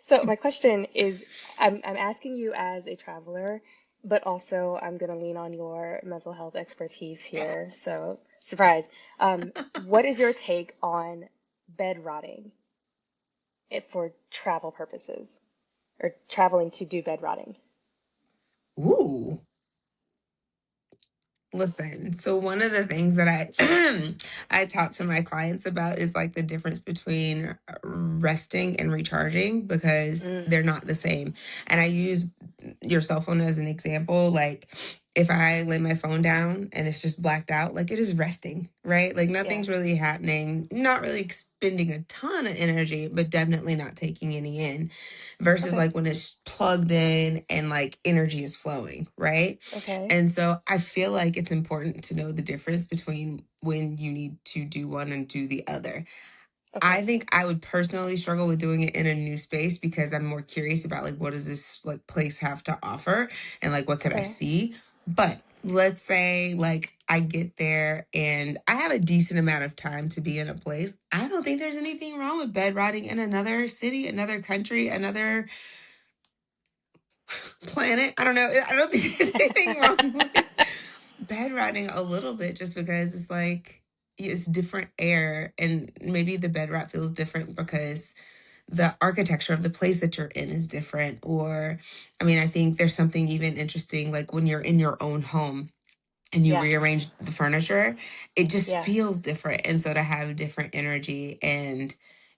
So my question is, I'm asking you as a traveler, but also I'm gonna lean on your mental health expertise here. So surprise. What is your take on bed rotting for travel purposes or traveling to do bed rotting? Ooh. Listen, so one of the things that I I talk to my clients about is like the difference between resting and recharging because Mm, they're not the same. And I use your cell phone as an example. Like if I lay my phone down and it's just blacked out, like it is resting, right? Like yeah. nothing's really happening, not really expending a ton of energy, but definitely not taking any in versus Okay. like when it's plugged in and like energy is flowing, right? Okay. And so I feel like it's important to know the difference between when you need to do one and do the other. I Okay. think I would personally struggle with doing it in a new space because I'm more curious about like what does this like place have to offer and like what could I Okay. see. But let's say like I get there and I have a decent amount of time to be in a place. I don't think there's anything wrong with bed riding in another city, another country, another planet. I don't know. I don't think there's anything wrong with bed riding a little bit just because it's like it's different air and maybe the bed rot feels different because the architecture of the place that you're in is different. Or I mean, I think there's something even interesting like when you're in your own home and you Yeah. rearrange the furniture, it just Yeah. feels different. And so to have different energy, and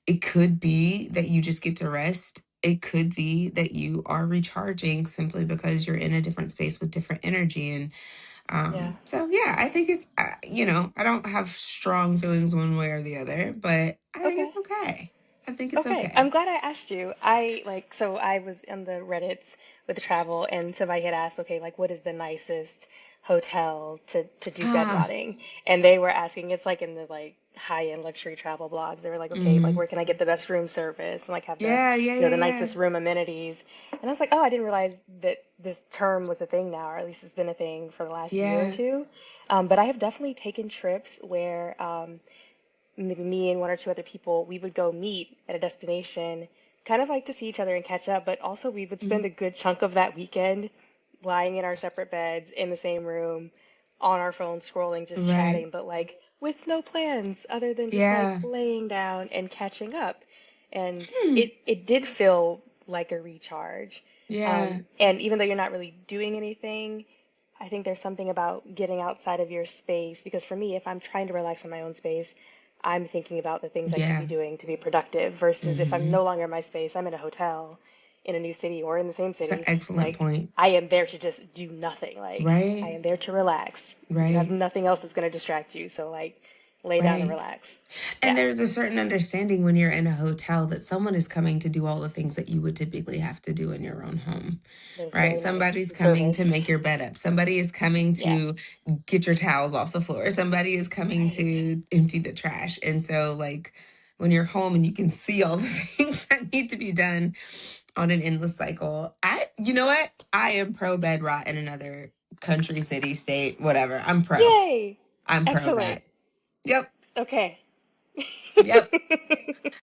it could be that you just get to rest. It could be that you are recharging simply because you're in a different space with different energy. And Yeah. so, yeah, I think it's, I don't have strong feelings one way or the other, but I think Okay. it's okay. I think it's Okay, I'm okay. glad I asked you. So I was in the Reddits with travel and somebody had asked, okay, like what is the nicest hotel to do bed Ah, rotting? And they were asking, it's like in the like high-end luxury travel blogs. They were like, okay, like mm, where can I get the best room service and like have the, yeah, yeah, the yeah, yeah. nicest room amenities? And I was like, oh, I didn't realize that this term was a thing now, or at least it's been a thing for the last year or Yeah, two. But I have definitely taken trips where maybe me and one or two other people, we would go meet at a destination, kind of like to see each other and catch up, but also we would spend mm, a good chunk of that weekend lying in our separate beds in the same room, on our phones, scrolling, just right. chatting, but like with no plans other than just like Yeah. laying down and catching up. And Hmm. it did feel like a recharge. Yeah. And even though you're not really doing anything, I think there's something about getting outside of your space because for me, if I'm trying to relax in my own space, I'm thinking about the things I could be Yeah. doing to be productive versus if I'm Hmm. no longer in my space, I'm in a hotel in a new city or in the same It's an city, excellent like point. I am there to just do nothing. Like I Right. am there to relax. You have Right. nothing else that's going to distract you. So like lay down and Right. relax. And Yeah, there's a certain understanding when you're in a hotel that someone is coming to do all the things that you would typically have to do in your own home, that's right? very nice. Somebody's The coming to service. make your bed up. Somebody is coming Yeah, to get your towels off the floor. Somebody is coming right. to empty the trash. And so, like, when you're home and you can see all the things that need to be done on an endless cycle, you know what? I am pro bed rot in another country, city, state, whatever. I'm pro. Yay! I'm pro Excellent. that. Yep. Okay. Yep.